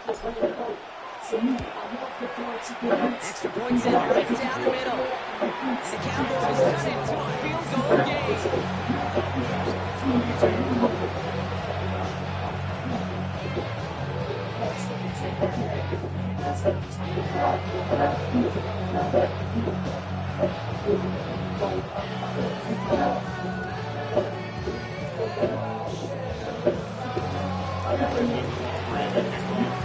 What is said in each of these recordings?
Extra points in right down the middle. And the Cowboys cut it to a field goal game.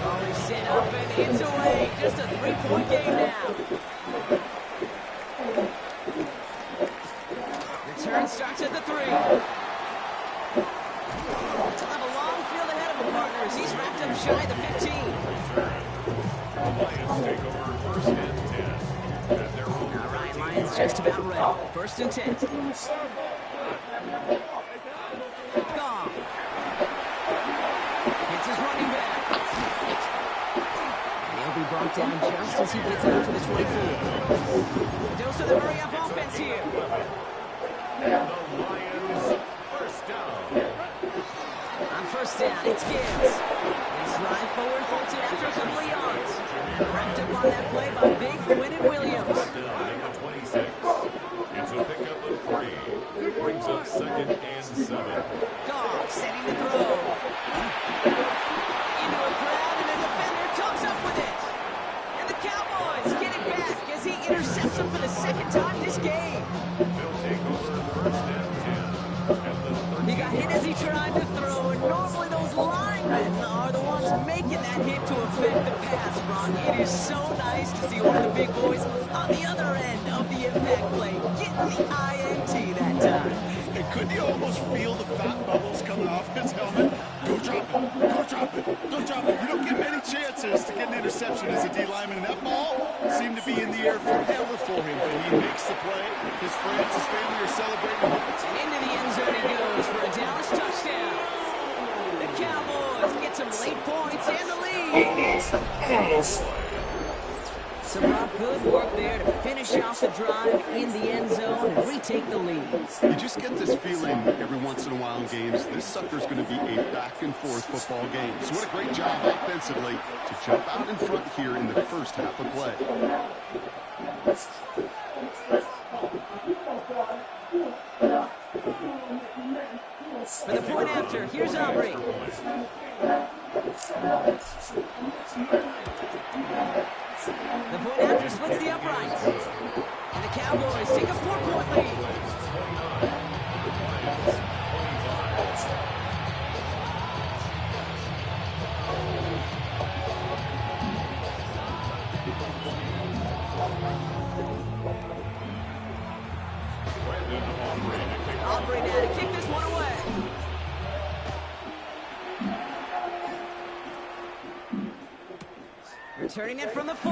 Always set up and it's away. Just a three-point game now. Return starts at the 3. He'll have a long field ahead of him, partners. He's wrapped up shy of the 15. Lions take over first and 10. At their own. All right, Lions just about ready. First and 10. Gone. It's his running back. And he'll be brought down just as he gets out to the 24. Dose of the hurry-up offense here. The Lions first down. On first down, it's Gibbs. They slide forward, holds it after a couple of yards. Wrapped up on that play by big Quinnen Williams. Down at the 26. It's a pickup of 3. Brings up second and 7. Goff setting the throw. Into a crowd, and a defender comes up with it. And the Cowboys get it back as he intercepts him for the second time this game. They'll take over first and 10. At the 13. He got hit as he tried to throw, and normally those linemen are the ones making that hit to affect the pass, Ron. It is so nice to see one of the big boys on the other end of the impact play getting the INT that time. And couldn't you almost feel the fat bubbles coming off his helmet? Go drop it, go drop it, go drop it. You don't get many chances to get an interception as a D lineman, and that ball seemed to be in the air forever for him, but he makes the play. His friends, his family are celebrating. And into the end zone he goes for a Dallas touchdown. The Cowboys get some late points and the lead. So Rob, good work there to finish off the drive in the end zone and retake the lead. You just get this feeling every once in a while in games, this sucker's going to be a back-and-forth football game. So what a great job offensively to jump out in front here in the first half of play. For the point after, here's Aubrey. The point after splits the uprights. And the Cowboys take a 4-point lead. Aubrey now to kick this one away. Returning it from the 4.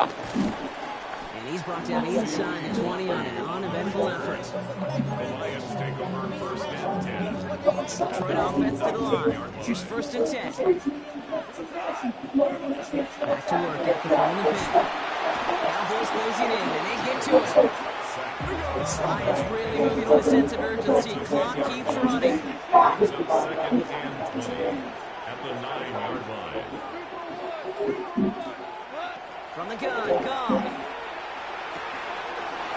And he's brought down inside the 20 on an uneventful effort. The Lions take over first and 10. Detroit offense to the line. Here's first and 10. Back to work after throwing the pin. Cowboys closing in, and they get to it. Lions really moving with a sense of urgency. Clock keeps running. Brings up second and 20 at the 9-yard line. From the gun, Goff.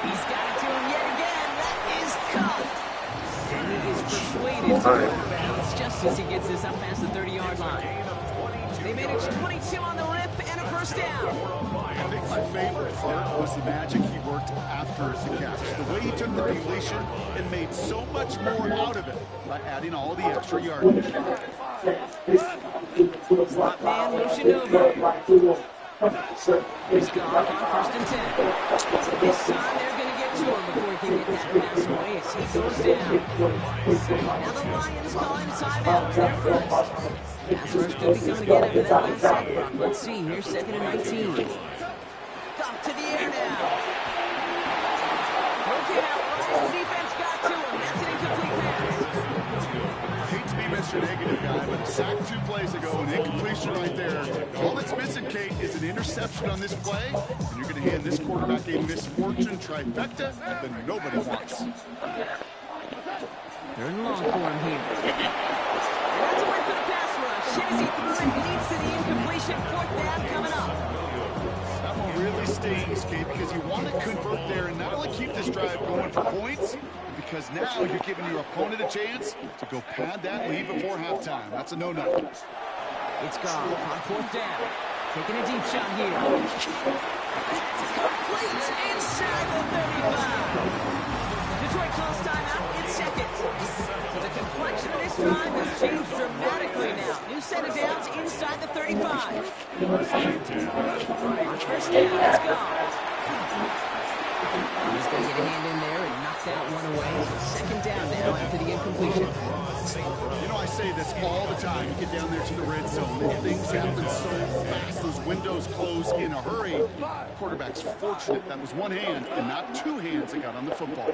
He's got it to him yet again. That is caught. And he is persuaded to go out of bounds just as he gets this up past the 30-yard line. They managed 22 on the rip and a first down. I think my favorite part was the magic he worked after the catch. The way he took the completion and made so much more out of it by adding all the extra yardage. Slot man motioned over. He's gone on first and 10. This time they're going to get to him before he can get that pass away as he goes down. Now the Lions calling a timeout. They're first. Pass rush could be coming again after that last sack, Brock. Let's see. Here's second and 19. Goff to the air now. Okay, now the defense got to him. That's an incomplete pass. I hate to be Mr. Negative guy, but a sack 2 plays ago, an incompletion right there. All that's missing, Kate, is an interception on this play, and you're going to hand this quarterback a misfortune trifecta that nobody wants. They're in long for him here. And that's a win for the pass rush. reception as he threw it, leads to the incompletion. Fourth down coming up. That one really stings, Kate, because you want to convert there and not only keep this drive going for points, because now you're giving your opponent a chance to go pad that lead before halftime. That's a no-no. It's Goff on fourth down. Taking a deep shot here. That's complete inside the 35. Detroit calls timeout in seconds. So the complexion of this drive has changed dramatically now. New set of downs inside the 35. On first down, let's go. He's going to get a hand in there and knock that one away. So second down now after the incompletion. You know, I say this all the time. You get down there to the red zone, and things happen so fast. Those windows close in a hurry. Quarterback's fortunate that was one hand and not two hands that got on the football.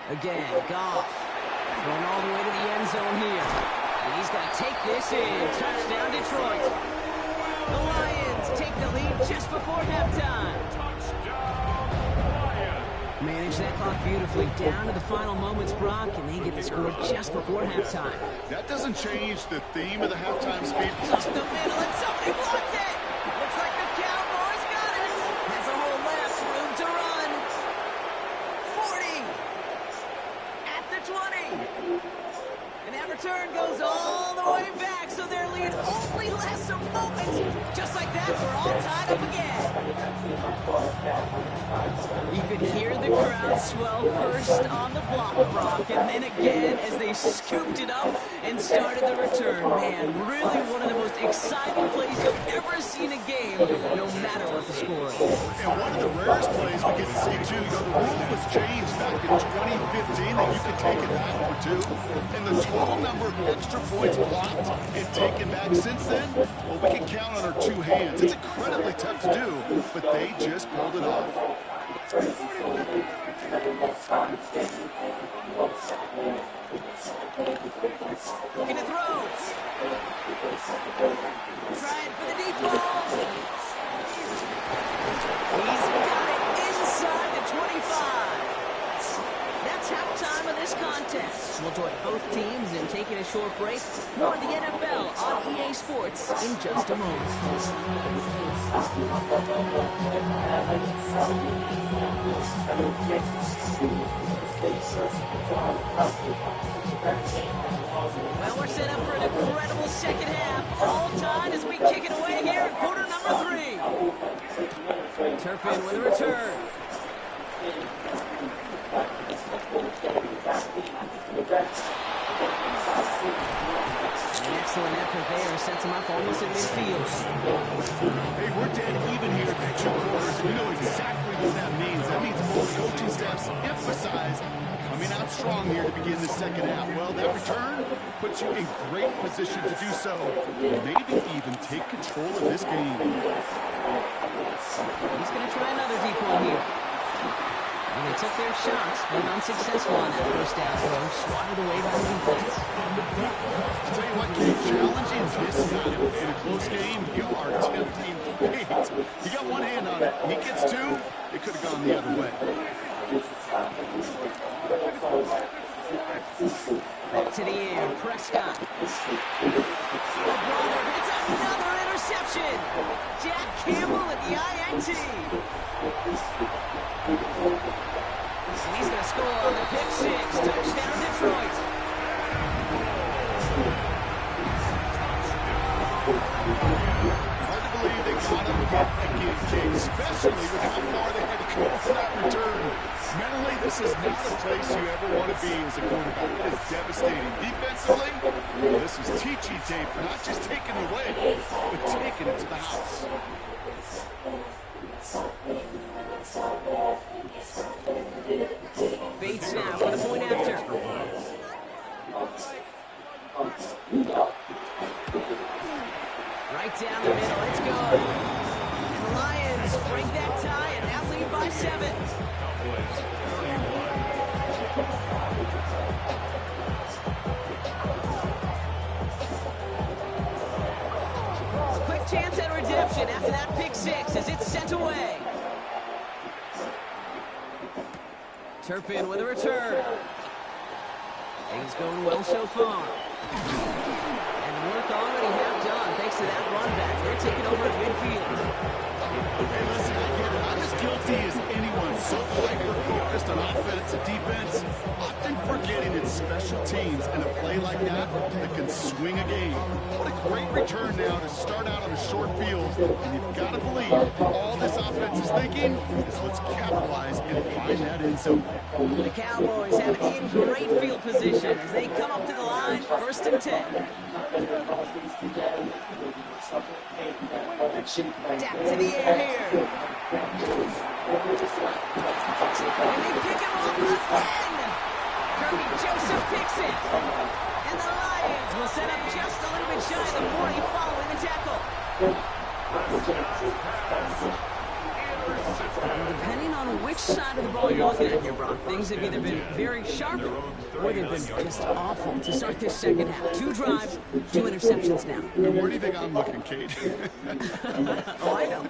Again, Goff going all the way to the end zone here. And he's going to take this in. Touchdown, Detroit. The Lions take the lead just before halftime. Manage that clock beautifully down to the final moments, Brock, and they get the score just before halftime. That doesn't change the theme of the halftime speed. Up the middle, and somebody blocked it! Looks like the Cowboys got it! Has a hole left, room to run. 40! At the 20! And that return goes all the way back, so their lead only lasts a moment. Just like that, we're all tied up again. You could hear the crowd swell first on the block, Brock, and then again as they scooped it up and started the return. Man, really one of the most exciting plays you've ever seen a game, no matter what the score is. And one of the rarest plays we get to see, too. You know, the rule was changed back in 2015 that you could take it back for two. And the total number of extra points blocked and taken back since then, well, we can count on our two hands. It's incredibly tough to do, but they just pulled it off. Looking to throw. Trying for the deep ball. He's got it inside the 25. That's halftime of this contest. We'll join both teams in taking a short break. More of the NFL on EA Sports in just a moment. Well, we're set up for an incredible second half. All tied as we kick it away here in quarter number 3. Turpin with a return. An excellent effort there. Sets him up almost at midfield. Hey, we're dead even here at 2 quarters, and you know exactly what that means. That means both coaching staffs emphasize coming out strong here to begin the second half. Well, that return puts you in great position to do so, and maybe even take control of this game. He's going to try another deep one here. And they took their shots, but unsuccessful on that first down throw, swatted away by the defense. I'll tell you what, Kate, challenging this time in a close game, you are tempting fate. You got one hand on it. He gets two, it could have gone the other way. Back to the air, Prescott. Brother, it's another interception. Jack Campbell at the INT. And he's going to score on the pick six. Touchdown, Detroit. Hard to believe they got him again, Kate, especially with how far they had to go for that return. Mentally, this is not a place you ever want to be as a quarterback. It is devastating. Defensively, this is teaching tape for not just taking it away, but taking it to the house. Bates now for the point after. Right down the middle. Let's go. And the Lions break that tie and now lead by 7. A quick chance at redemption after that pick six as it's sent away. Turpin with a return. Things going well so far. And the work already half done thanks to that run back. They're taking over at midfield. Hey, listen, I get it. I'm as guilty as anyone. So hyper-focused on offense and defense, often forgetting it's special teams and a play like that can swing a game. What a great return now to start out on a short field. And you've got to believe all this offense is thinking is let's capitalize and find that end zone. The Cowboys have it in great field position as they come up to the line, 1st and 10. Dak to the air here. And they pick him up again. Kirby Joseph picks it. And the Lions will set up just a little bit shy of the 40 following the tackle. Depending on which side of the ball you're looking at here, Brock, things have either been very sharp or they've been just awful to start this second half. 2 drives, 2 interceptions now. Where do you think I'm looking, Kate? Oh, I know.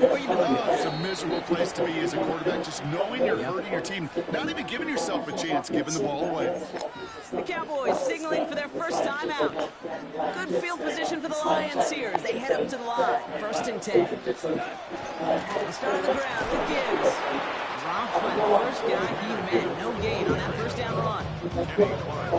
Where you been looking? It's a miserable place to be as a quarterback, just knowing you're hurting your team, not even giving yourself a chance, giving the ball away. The Cowboys signaling for their first time out. Good field position for the Lions here as they head up to the line. 1st and 10. They'll start on the ground with Gibbs. Dropped by the first guy he met. No gain on that first down run.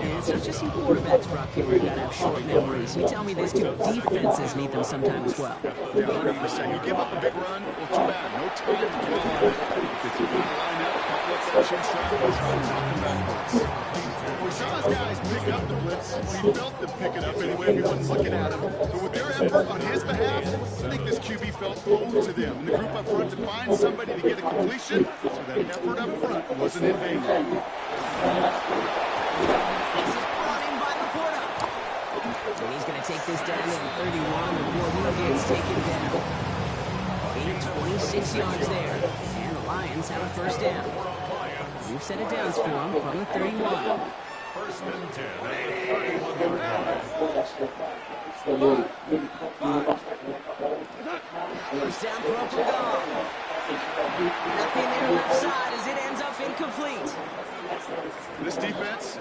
And it's not just some quarterbacks, Brock, here where you got to have short memories. You tell me these 2 defenses need them sometimes as well. Yeah, 100%. You give up a big run, well, too bad. No time to dwell on it. If you got to line up, couple of sections, try and knock them backwards. We saw his guys pick up the blitz. Well, he felt them pick it up anyway. He wasn't looking at him. But with their effort on his behalf, I think this QB felt owed to them. And the group up front to find somebody to get a completion, so that effort up front wasn't in vain. This is brought in by Laporta. And he's going to take this down to the 31 before he gets taken down. Gain 26 yards there. And the Lions have a first down. You've set it down for him from the 31. 1st and 10 at the 31 line. First down throw for Goff. Nothing there left side as it ends up incomplete. This defense,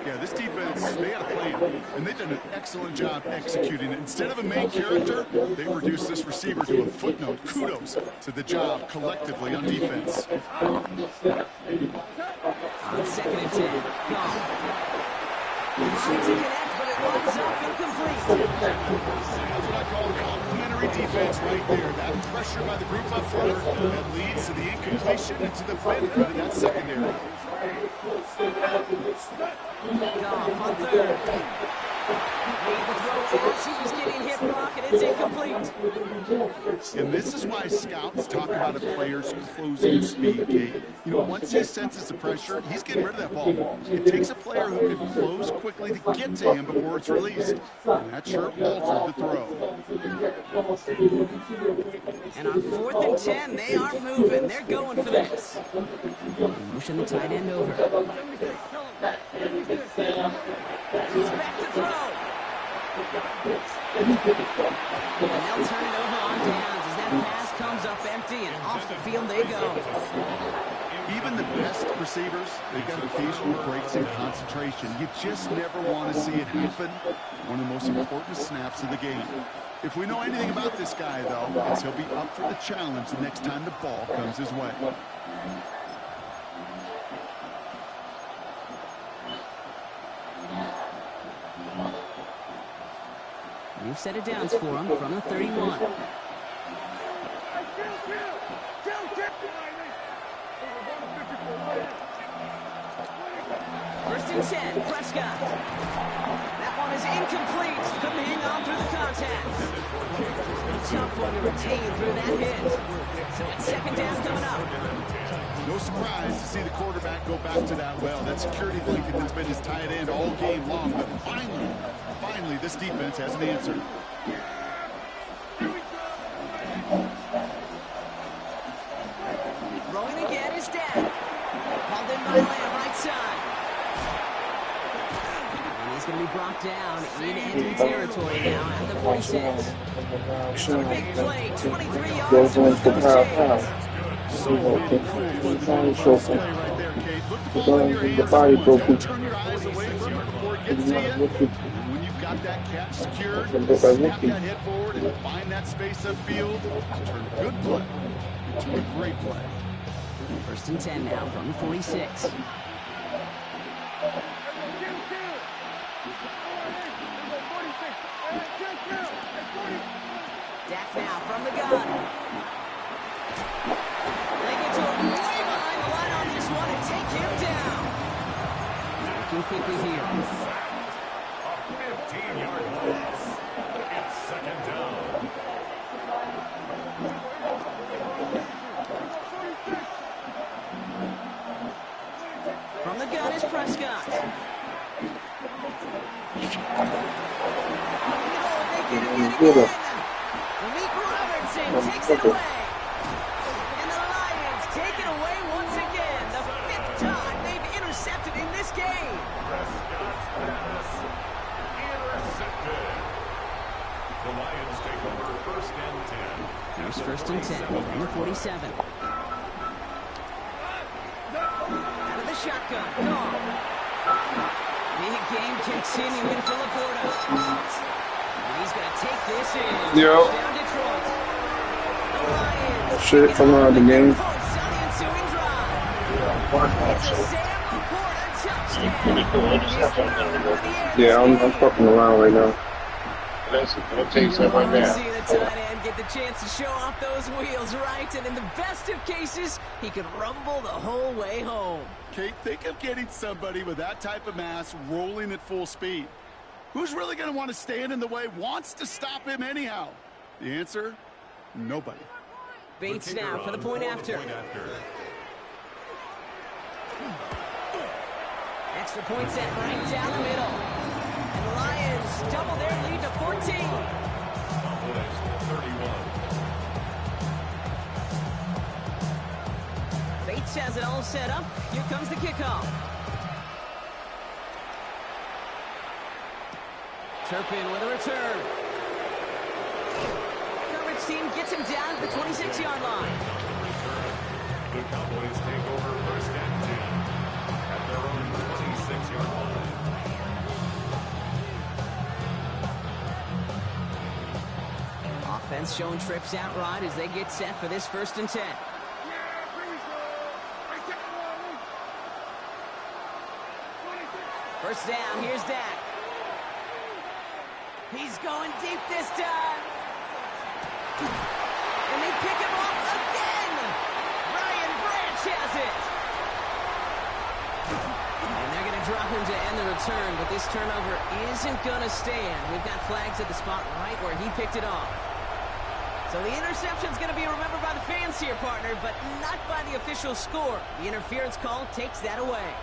they had a plan, and they've done an excellent job executing it. Instead of a main character, they reduced this receiver to a footnote. Kudos to the job collectively on defense. On 2nd and 10, Goff. Trying to connect, but it winds up incomplete. That's what I call complimentary defense right there. That pressure by the group up front that leads to the incompletion and to the benefit of that secondary. Goff on 3rd. Made the throw as he was getting hit, Brock, and it's incomplete. And this is why scouts talk about a player's closing speed, Kate. You know, once he senses the pressure, he's getting rid of that ball. It takes a player who can close quickly to get to him before it's released. And that sure altered the throw. And on 4th and 10, they are moving. They're going for this. Motion the tight end over. He's back to throw. And they'll turn it over on downs as that pass comes up empty and off the field they go. Even the best receivers, they've got occasional breaks in concentration. You just never want to see it happen. One of the most important snaps of the game. If we know anything about this guy, though, it's he'll be up for the challenge the next time the ball comes his way. You've set it down for him from the 31. First and 10, Prescott. That one is incomplete. Couldn't hang on through the contact. Tough one to retain through that hit. So it's 2nd down coming up. No surprise to see the quarterback go back to that well. That security blanket that's been his tight end all game long. But finally, this defense has an answer. Throwing again is Dak. Hauled in by Lamb, right side. And he's going to be brought down in enemy territory now at the 46. Big play, 23 yards to move those chains. So cool play right there, Kate. Put the ball in your hands. Turn your eyes away from it before it gets to you. When you've got got that catch secured, snap that head forward, and find that space upfield to turn a good play into a great play. 1st and 10 now from the 46. Dak now from the gun. They get to him way behind the line on this one and take him down. Working quickly here. A 15-yard loss. It's 2nd down. From the gun is Prescott. Oh, they get him yet again. Malik Robertson takes it away. And the Lions take it away once again. The 5th time they've intercepted in this game. Prescott's pass intercepted. The Lions take over 1st and 10. Here's 1st and 10 from the 47. Out of the shotgun. Gone. Big game continuing for Laporta. And he's going to take this in. Yo. Down Detroit. The Lions. Shit, coming out of the game. It's a Sam Laporta touchdown. Yeah, I'm fucking around right now. Let's take something like that. See the tight end get the chance to show off those wheels, right? And in the best of cases, he could rumble the whole way home. Kate, think of getting somebody with that type of mass rolling at full speed. Who's really going to want to stand in the way, wants to stop him anyhow? The answer? Nobody. Bates now for the point after. Extra point set right down the middle. And the Lions double their lead to 14. 31. Bates has it all set up. Here comes the kickoff. Turpin with a return. Coverage team gets him down to the 26-yard line. The Cowboys take over 1st and 10 at their own 26-yard line. Offense showing trips out right as they get set for this 1st and 10. First down, here's Dak. He's going deep this time. And they pick him off again. Brian Branch has it. And they're going to drop him to end the return, but this turnover isn't going to stand. We've got flags at the spot right where he picked it off. So the interception's going to be remembered by the fans here, partner, but not by the official score. The interference call takes that away.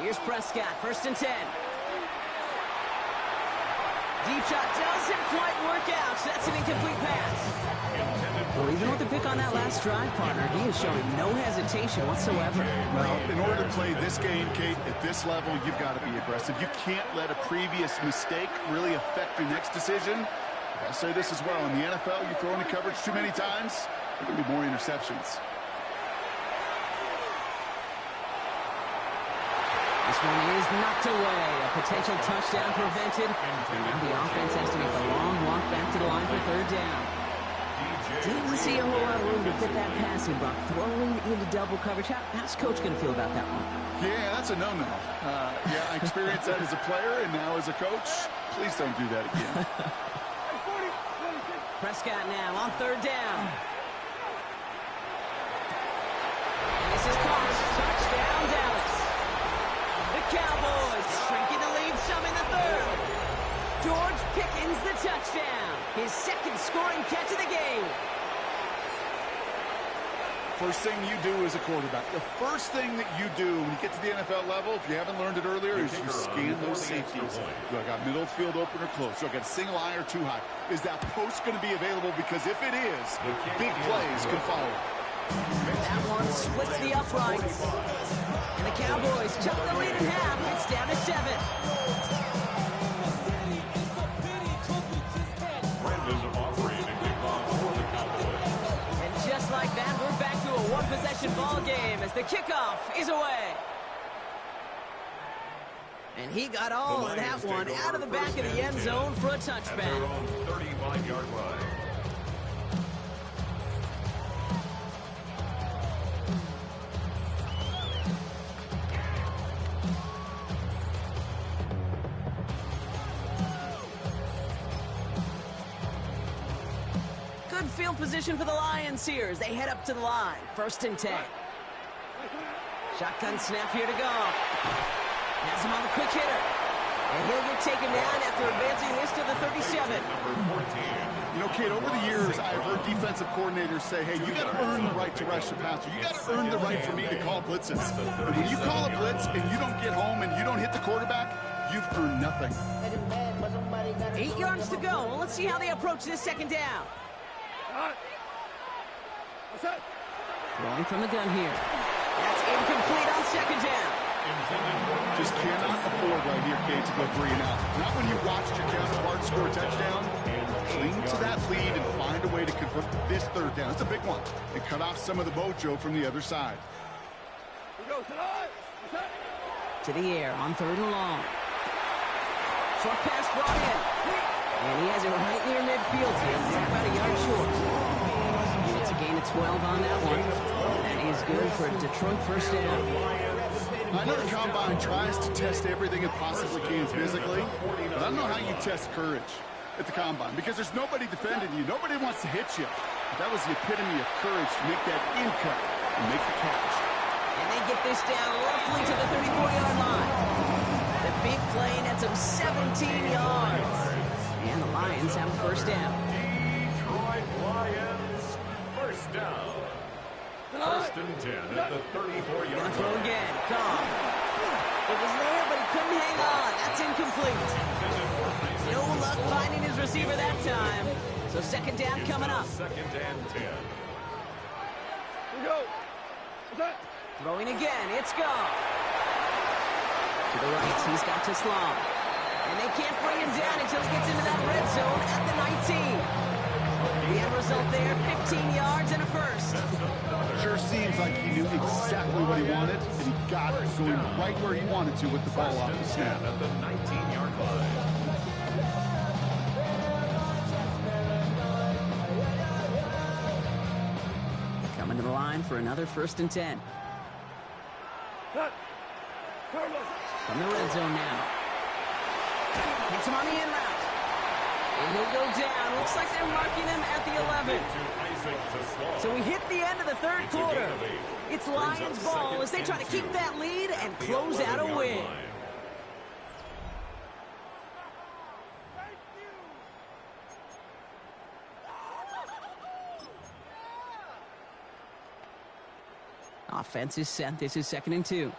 Here's Prescott, 1st and 10. Deep shot doesn't quite work out. So that's an incomplete pass. Well, even with the pick on that last drive, partner, he is showing no hesitation whatsoever. Well, in order to play this game, Kate, at this level, you've got to be aggressive. You can't let a previous mistake really affect your next decision. I'll say this as well. In the NFL, you throw into coverage too many times, there can be more interceptions. This one is knocked away. A potential touchdown prevented. And now the offense has to make a long walk back to the line for 3rd down. Didn't see a whole lot of room to fit that passing block. Throwing into double coverage. How's Coach going to feel about that one? Yeah, that's a no-no. Yeah, I experienced that as a player and now as a coach. Please don't do that again. Prescott now on 3rd down. And this is caught. Touchdown, Dallas. The Cowboys shrinking the lead some in the 3rd. George Pickens the touchdown. His 2nd scoring catch of the game. First thing you do as a quarterback, the first thing that you do when you get to the NFL level, if you haven't learned it earlier, is you scan those safeties. Do I got middle field open or close? Do I got a single high or too high? Is that post going to be available? Because if it is, big plays can follow. That one splits the uprights. And the Cowboys chop the lead in half. It's down to 7. Brandon like that, we're back to a one-possession ball game as the kickoff is away. And he got all of that one out of the back of the end zone for a At their touchback. own 35-yard line. Good field position for the Lions here as they head up to the line. 1st and 10. Shotgun snap here to Goff. Has him on the quick hitter. And he'll get taken down after advancing this to the 37. Number 14. You know, Kate, over the years, I've heard defensive coordinators say, hey, you got to earn the right to rush the passer. You got to earn the right for me to call blitzes. And when you call a blitz and you don't get home and you don't hit the quarterback, you've earned nothing. 8 yards to go. Well, let's see how they approach this 2nd down. Throwing from the gun here. That's incomplete on 2nd down. Just cannot afford right here, Kate, to go 3 and out. Not when you watched your counterpart score a touchdown. Cling to that lead and find a way to convert this 3rd down. It's a big one. And cut off some of the mojo from the other side. To the air on 3rd and long. Short pass brought in. And he has it right near midfield here. He's about a yard short. It's a gain of 12 on that one. And he's good for a Detroit 1st down. I know the Combine tries to test everything it possibly can physically, but I don't know how you test courage at the Combine because there's nobody defending you. Nobody wants to hit you. But that was the epitome of courage to make that in cut and make the catch. And they get this down roughly to the 34-yard line. The big play nets him 17 yards. And the Lions have a 1st down. Detroit Lions, 1st down. 1st and 10 at the 34-yard Gonna throw line. again. Goff. It was there, but he couldn't hang on. That's incomplete. No luck finding his receiver that time. So 2nd down coming up. 2nd and 10. Throwing again. It's Goff. To the right, he's got to Teslam. And they can't bring him down until he gets into that red zone at the 19. The end result there, 15 yards and a 1st. Sure seems like he knew exactly what he wanted, and he got it going right where he wanted to with the ball off the snap. At the 19-yard line. Coming to the line for another 1st and 10. From the red zone now. Hits him on the in route. And he'll go down. Looks like they're marking him at the 11. So we hit the end of the 3rd quarter. It's Lions ball as they try to keep that lead and close out a win. Offense is set. This is 2nd and 2.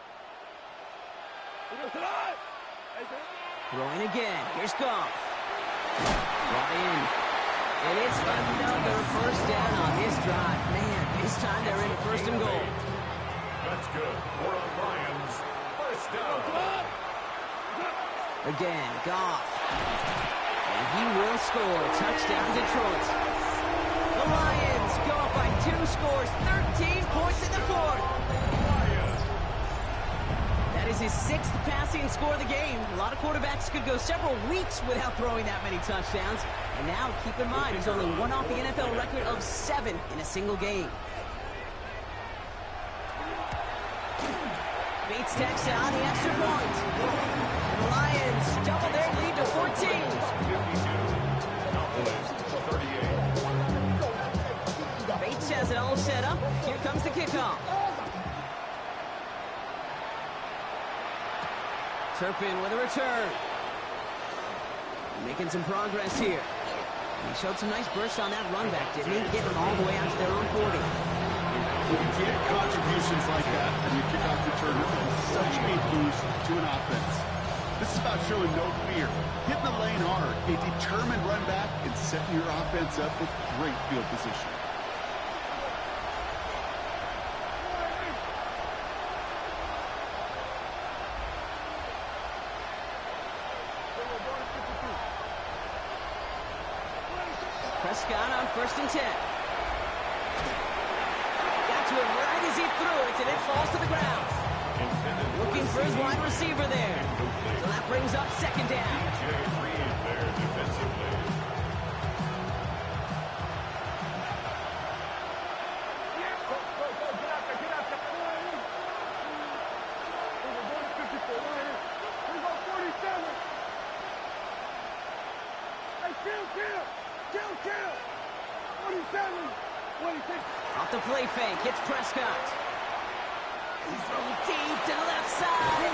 Throwing again. Here's Goff. Brought in. And it's another 1st down on this drive. Man, this time they're in 1st and goal. That's good for the Lions. 1st down. Again, Goff. And he will score. Touchdown, Detroit. The Lions go up by 2 scores. 13 points in the 4th. That is his 6th passing score of the game. A lot of quarterbacks could go several weeks without throwing that many touchdowns. And now, keep in mind, he's only one off the NFL record of 7 in a single game. Bates takes out the extra point. And the Lions double their lead to 14. 38. Bates has it all set up. Here comes the kickoff. Turpin with a return. Making some progress here. And he showed some nice bursts on that run back, didn't he? Getting them all the way out to their own 40. You get contributions like that and you kick off return. It's such a boost to an offense. This is about showing no fear. Hitting the lane hard, a determined run back, and setting your offense up with great field position. Prescott on 1st and 10. threw it, and it falls to the ground. Looking for his wide receiver there. So that brings up second down. Reed there defensively. Off the play fake, it's Prescott. He's throwing deep to the left side.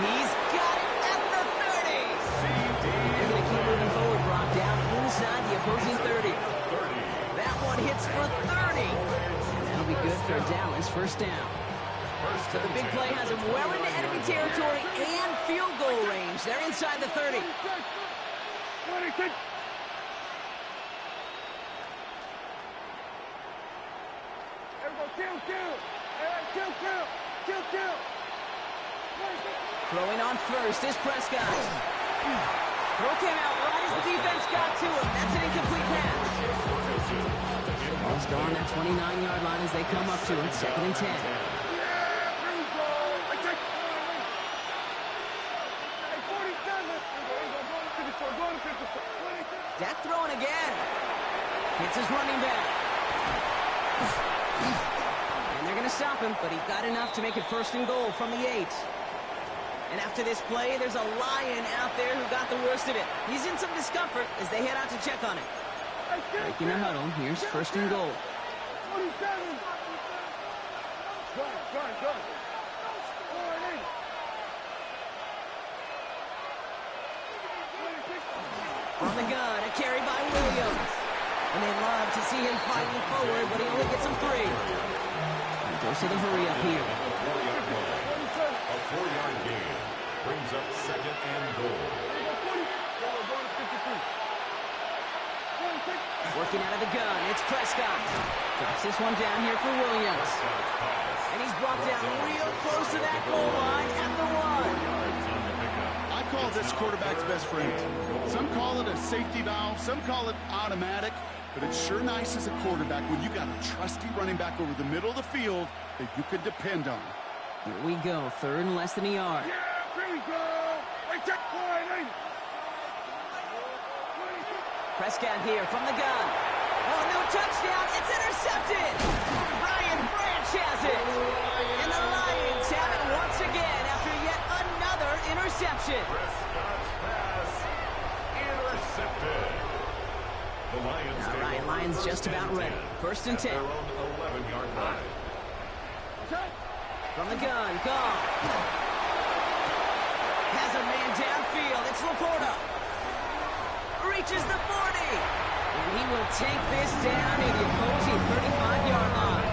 He's got it at the 30. They're going to keep moving forward, Brock, down inside the opposing 30. That one hits for 30. And that'll be good for Dallas, first down. So the big play has him well into enemy territory and field goal range. They're inside the 30. Throwing on first is Prescott. Throw came out right as the defense got to him. That's an incomplete pass. Ball still on that 29-yard line as they come up to it. Second and 10. Dak throwing again. Hits his running back. And they're going to stop him, but he got enough to make it first and goal from the 8. And after this play, there's a Lion out there who got the worst of it. He's in some discomfort as they head out to check on it. Breaking the huddle, here's first and goal. On the gun, a carry by Williams. And they love to see him fighting forward, but he only gets him 3. He goes to the hurry up here. A 4-yard gain brings up second and goal. Working out of the gun, it's Prescott. Drops this one down here for Williams. And he's brought down real close to that goal line at the 1. I call this quarterback's best friend. Some call it a safety valve, some call it automatic, but it's sure nice as a quarterback when you got a trusty running back over the middle of the field that you could depend on. Here we go, third and less than a yard. Prescott here from the gun. Oh, no touchdown. It's intercepted. Brian Branch has it. And the Lions have it once again after yet another interception. Prescott's pass intercepted. The Lions All right, Lions just about ready. First and 10. their own 11-yard line. From the gun, Goff. Has a man downfield. It's Laporta. Reaches the 40. And he will take this down to the opposing 35-yard line.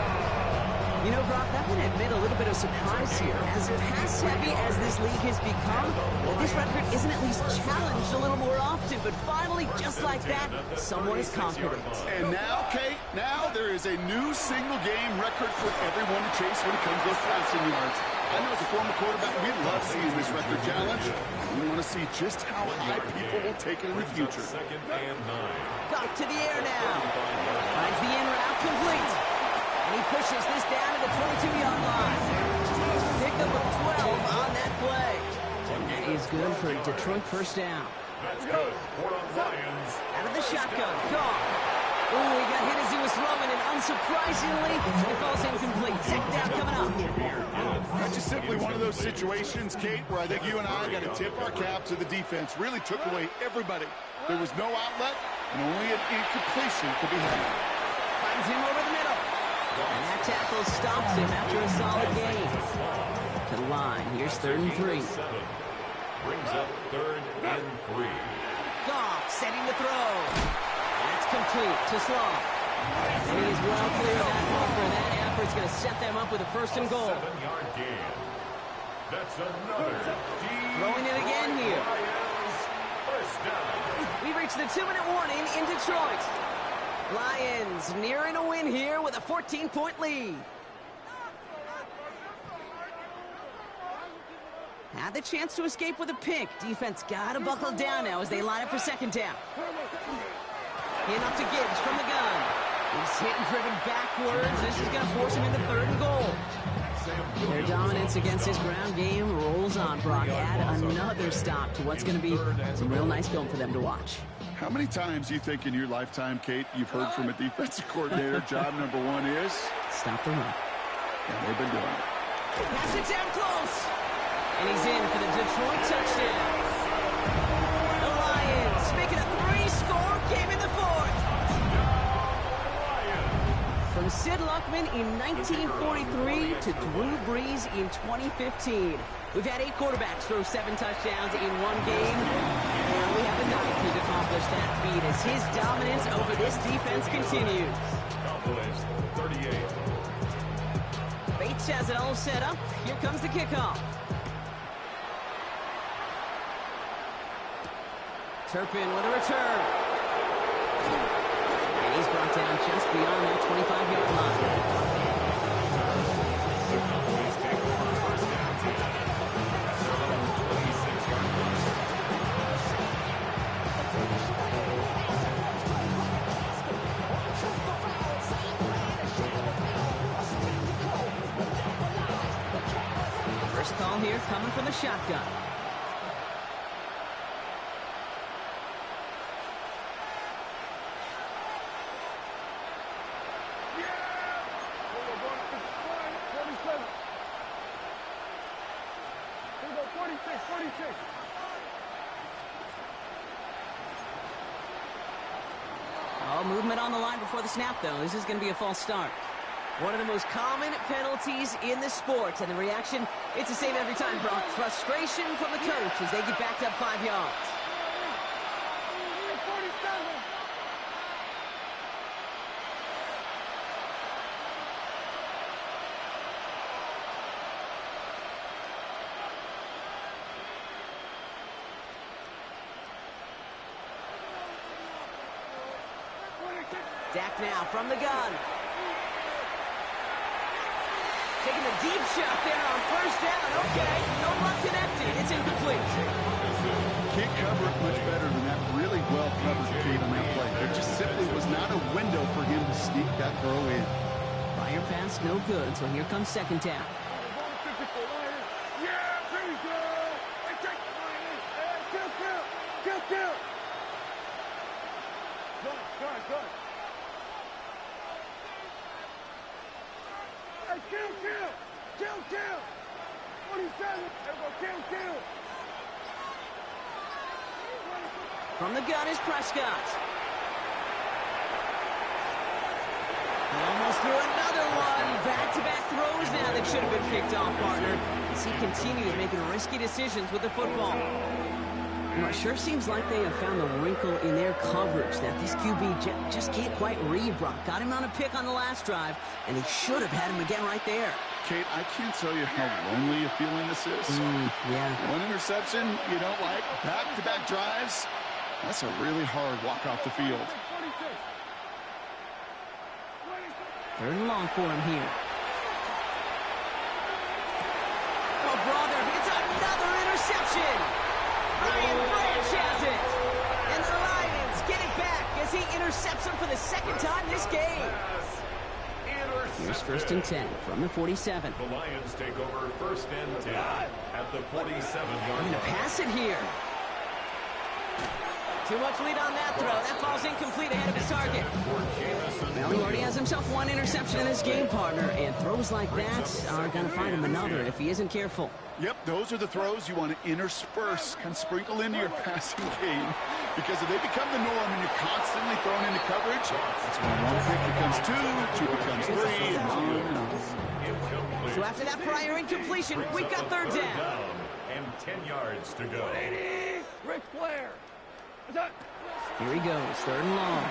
You know, Brock, I'm going to admit a little bit of surprise here. As pass-heavy as this league has become, this record isn't at least challenged a little more often. But finally, just like that, someone has conquered it. And now, Kate, now there is a new single-game record for everyone to chase when it comes to those passing yards. I know as a former quarterback, we love seeing this record challenge. We want to see just how high people will take it in the future. Second and 9. Got to the air now. Finds the in route complete. And he pushes this down to the 22-yard line. Pick up of 12 on that play. And that is good for a Detroit first down. That's good for the Lions. Out of the shotgun, Goff. Ooh, he got hit as he was throwing, and unsurprisingly, it falls incomplete. Second down coming up. That's just simply one of those situations, Kate, where I think you and I got to tip our cap to the defense. Really took away everybody. There was no outlet, and only an incompletion could be had. Finds him over the middle. And that tackle stops him after a solid gain. To the line, here's third and 3. Brings up third and 3. Goff setting the throw. That's complete to Slaw. And he is well clear of that marker. That effort's going to set them up with a first and goal. 7-yard gain. That's another Throwing it again here. Lions first down. We reach the 2-minute warning in Detroit. Lions nearing a win here with a 14-point lead. Had the chance to escape with a pick. Defense got to buckle down now as they line up for second down. In up to Gibbs from the gun. He's hit and driven backwards. This is going to force him into third and goal. Their dominance against his ground game rolls on, Brock. Add another stop to what's going to be some real nice film for them to watch. How many times do you think in your lifetime, Kate, you've heard from a defensive coordinator, job number one is? Stop the run. And they've been doing it. Pass it down close. And he's in for the Detroit touchdown. The Lions make it a 3-score game in the fourth. From Sid Luckman in 1943 to Drew Brees in 2015. We've had 8 quarterbacks throw 7 touchdowns in one game. Now we have a 9th who's accomplished that feat as his dominance over this defense continues. Cowboys, 38. Bates has it all set up. Here comes the kickoff. Turpin with a return. And he's brought down just beyond that 25-yard line. The Cowboys take over first down 10 at their own 26-yard line. First call here coming from the shotgun. Oh, movement on the line before the snap, though. This is going to be a false start. One of the most common penalties in the sport, and the reaction, it's the same every time, Brock. Frustration from the coach as they get backed up 5 yards. Dak now from the gun. Taking the deep shot there on first down. Okay, no run connected. It's incomplete. Can't cover it much better than that. Really well covered, Kate, on that play. There just simply was not a window for him to sneak that throw in. Prior pass, no good, so here comes second down. From the gun is Prescott. He almost threw another one. Back-to-back throws now that should have been picked off, partner. As he continues making risky decisions with the football. You know, it sure seems like they have found a wrinkle in their coverage that this QB just can't quite read, Brock. Got him on a pick on the last drive, and he should have had him again right there. Kate, I can't tell you how lonely a feeling this is. Yeah. One interception you don't like, back-to-back drives. That's a really hard walk off the field. Third and long for him here. Oh, brother, it's another interception. Brian Branch has it. And the Lions get it back as he intercepts him for the second time this game. Here's first and 10 from the 47. The Lions take over first and 10 at the 47-yard Going to line. pass it here. Too much lead on that throw. That ball's incomplete ahead of his target. Well, he already has himself one interception in this game, partner, and throws like that are going to find him another if he isn't careful. Yep, those are the throws you want to intersperse, kind of sprinkle into your passing game. Because if they become the norm and you're constantly thrown into coverage, that's when one pick becomes two becomes three, and on and on. Incomplete. So after that prior incompletion, we've got third down. And 10 yards to go. Ric Flair. Here he goes, third and long.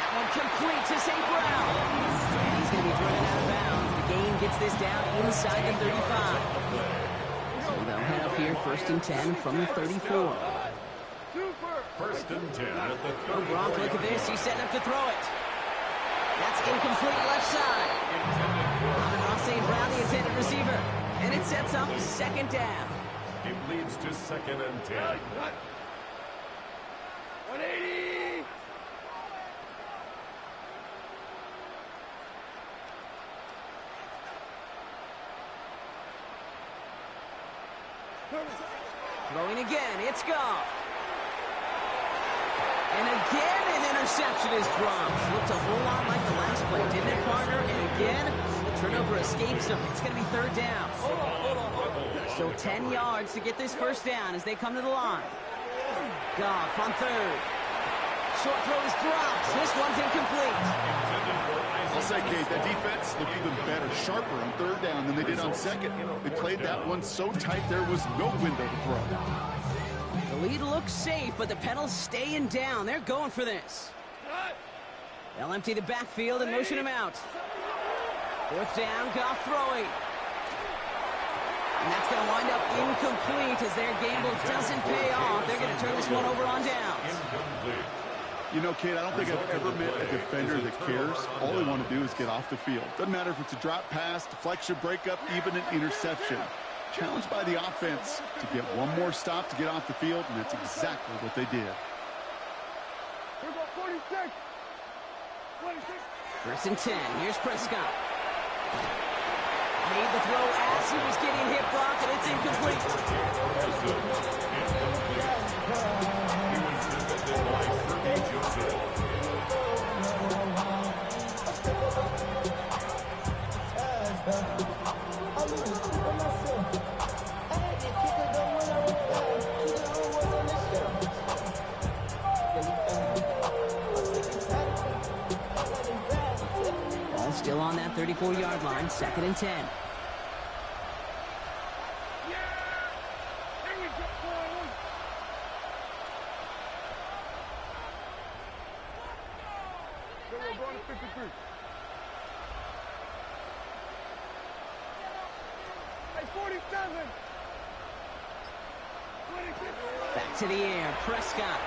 That one complete to St. Brown. And he's going to be driven out of bounds. The gain gets this down inside the 35. So they'll head up here, first and 10 from the 34. First and 10 at the Oh, Brock, look at this. He's setting up to throw it. That's incomplete left side. Amon-Ra St. Brown, the intended receiver. And it sets up second down. It leads to second and 10. 180. Throwing again, it's Goff. And again, an interception is dropped. Looked a whole lot like the last play, didn't it, partner? And again, the turnover escapes him. It's going to be third down. Still 10 yards to get this first down as they come to the line. Goff on third. Short throw is dropped. This one's incomplete. I'll say, Kate, that defense looked even better, sharper on third down than they did on second. They played that one so tight there was no window to throw. The lead looks safe, but the pedals staying down. They're going for this. They'll empty the backfield and motion him out. Fourth down, Goff throwing. And that's going to wind up incomplete as their gamble doesn't pay off. They're going to turn this one over on downs. You know, Kate, I don't think I've ever met a defender that cares. All they want to do is get off the field. Doesn't matter if it's a drop pass, deflection, breakup, even an interception. Challenged by the offense to get one more stop to get off the field, and that's exactly what they did. Here we go, 46. 26. First and 10. Here's Prescott. Made the throw as he was getting hit blocked, and it's incomplete. Ball still on that 34-yard line, second and 10. We're going to 53. Hey, 47. 26. Back to the air, Prescott.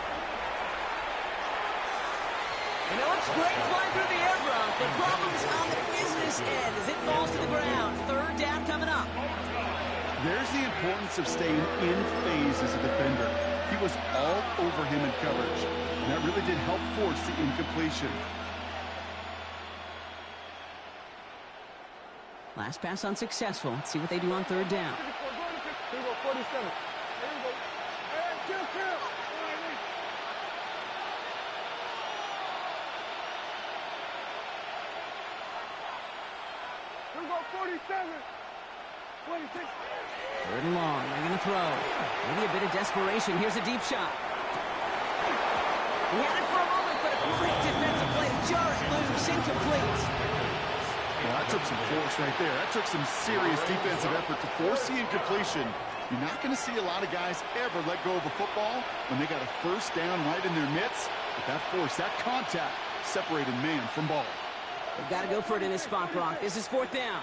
And it looks great flying through the air, Brock. The problem's on the business end as it falls to the ground. Third down coming up. There's the importance of staying in phase as a defender. He was all over him in coverage, and that really did help force the incompletion. Last pass unsuccessful. Let's see what they do on third down. 54, here we go, 47. Here we go. Hey, kill. Here we go, 47. 26. Third and long. They're going to throw. Maybe a bit of desperation. Here's a deep shot. He had it for a moment, but a great defensive play to jar it loose. Incomplete. Well, that took some force right there. That took some serious defensive effort to force the incompletion. You're not going to see a lot of guys ever let go of a football when they got a first down right in their midst. But that force, that contact, separated man from ball. They've got to go for it in this spot, Brock. This is fourth down.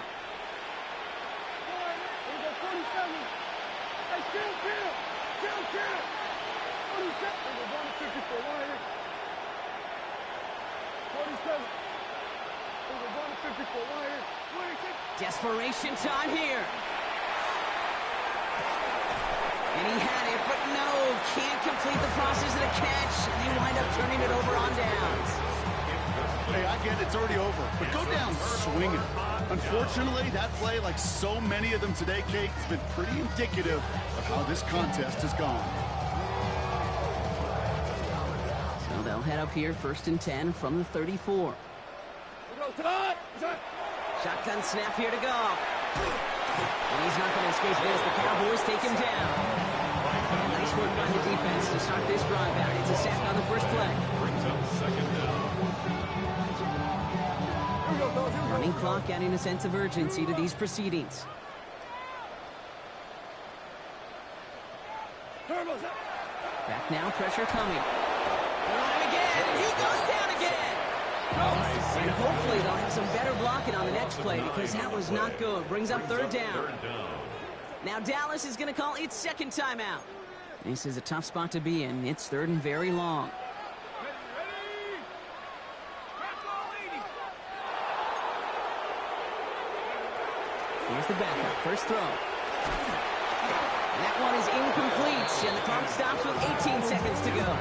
Here we go, 47. Hey, kill. 47. Here we go, going to 54. 47. Here we go, going to 54. 26. Desperation time here. And he had it, but no, can't complete the process of the catch. And they wind up turning it over on downs. Hey, I get it, it's already over, but go down swinging. Unfortunately, that play, like so many of them today, Kate, has been pretty indicative of how this contest has gone. So they'll head up here, first and 10 from the 34. Shotgun snap here to go. And he's not going to escape this. The Cowboys take him down. And nice work by the defense to start this drive out. It's a sack on the first play. Brings up second down. Running clock adding a sense of urgency to these proceedings. Back now, pressure coming. They're on him again, and he goes down again. And hopefully they'll have some better blocking on the next play because that was not good. Brings up third down. Now Dallas is going to call its second timeout. This is a tough spot to be in. It's third and very long. Here's the backup. First throw. And that one is incomplete, and the clock stops with 18 seconds to go.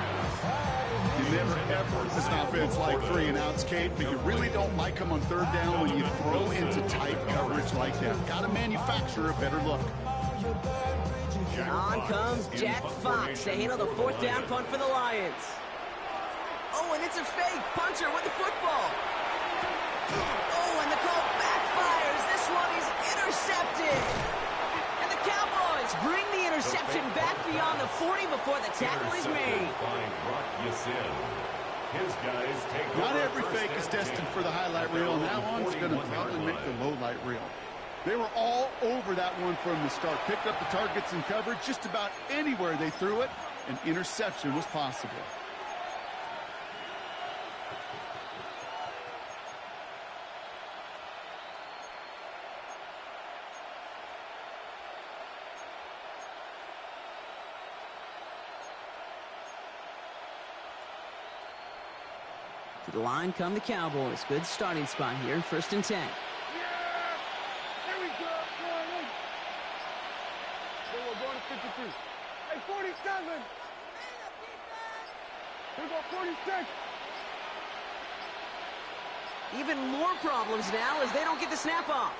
You never ever as an offense like 3 and outs, Kate, but you really don't like them on third down when you throw into tight coverage like that. Got to manufacture a better look. On comes Jack Fox to handle the fourth down punt for the Lions. Oh, and it's a fake puncher with the football. Oh, and the call backfires. This one is intercepted. And the Cowboys bring the interception back beyond the 40 before the tackle is made. Not every fake is destined for the highlight reel, and that one's going to probably make the low light reel. They were all over that one from the start. Picked up the targets and covered just about anywhere they threw it. An interception was possible. To the line come the Cowboys. Good starting spot here, 1st and 10. Here we go. We're going to 53. Hey, 47. Here we go, 46. Even more problems now as they don't get the snap off.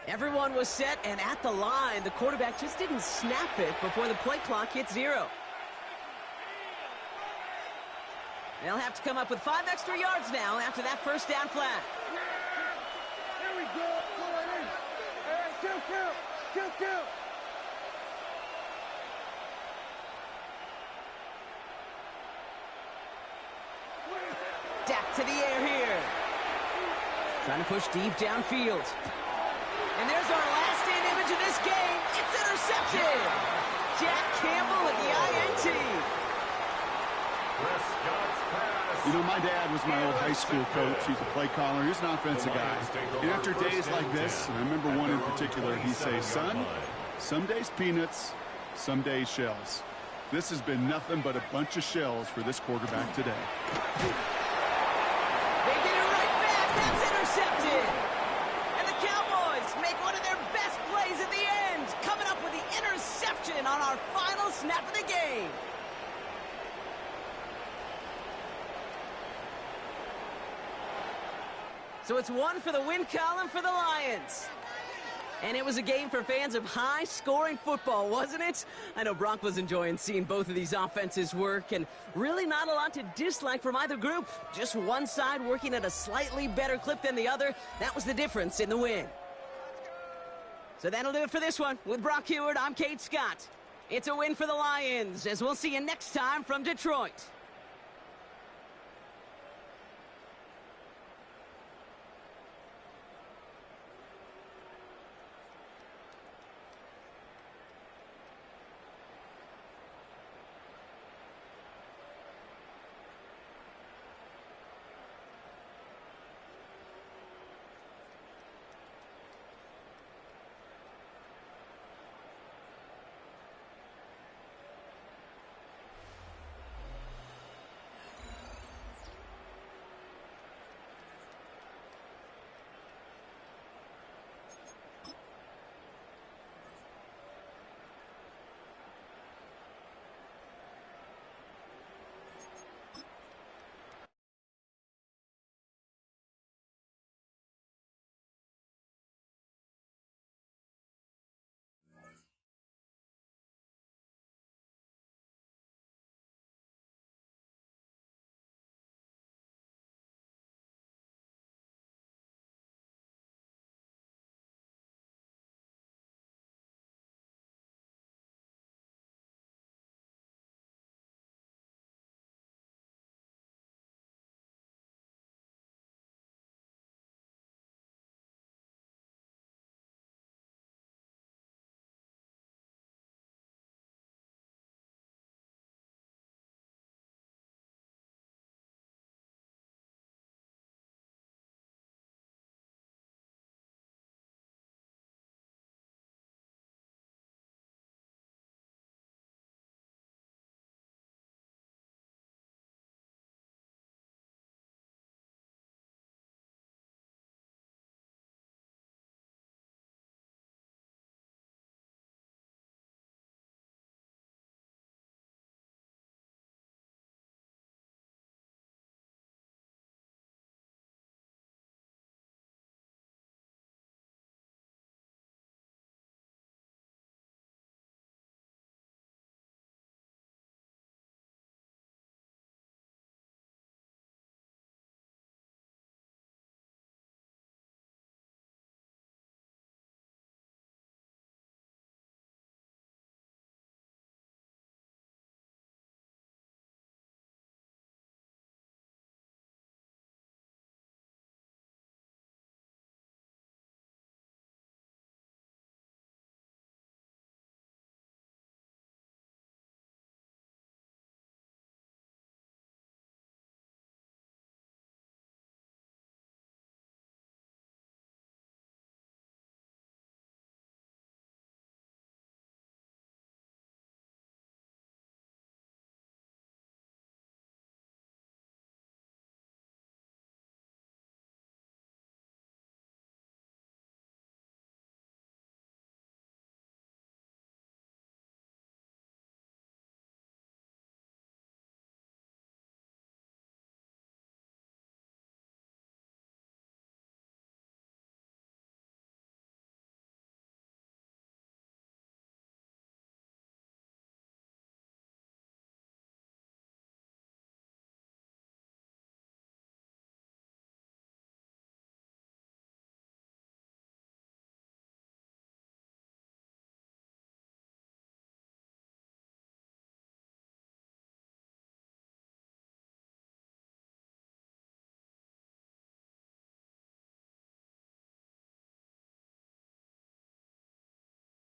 Everyone was set and at the line. The quarterback just didn't snap it before the play clock hit 0. They'll have to come up with 5 extra yards now after that first down flat. Here we go. Going in. Hey, kill. Dak to the air here. Trying to push deep downfield. And there's our last-in image of this game. It's intercepted. Jack Campbell with the INT. You know, my dad was my old high school coach. He's a play caller. He's an offensive guy. And after days like this, and I remember one in particular, he'd say, son, some days peanuts, some days shells. This has been nothing but a bunch of shells for this quarterback today. They get it right back. That's intercepted. And the Cowboys make one of their best plays at the end, coming up with the interception on our final snap of the game. So it's 1 for the win column for the Lions. And it was a game for fans of high-scoring football, wasn't it? I know Brock was enjoying seeing both of these offenses work, and really not a lot to dislike from either group. Just one side working at a slightly better clip than the other. That was the difference in the win. So that'll do it for this one. With Brock Huard, I'm Kate Scott. It's a win for the Lions, as we'll see you next time from Detroit.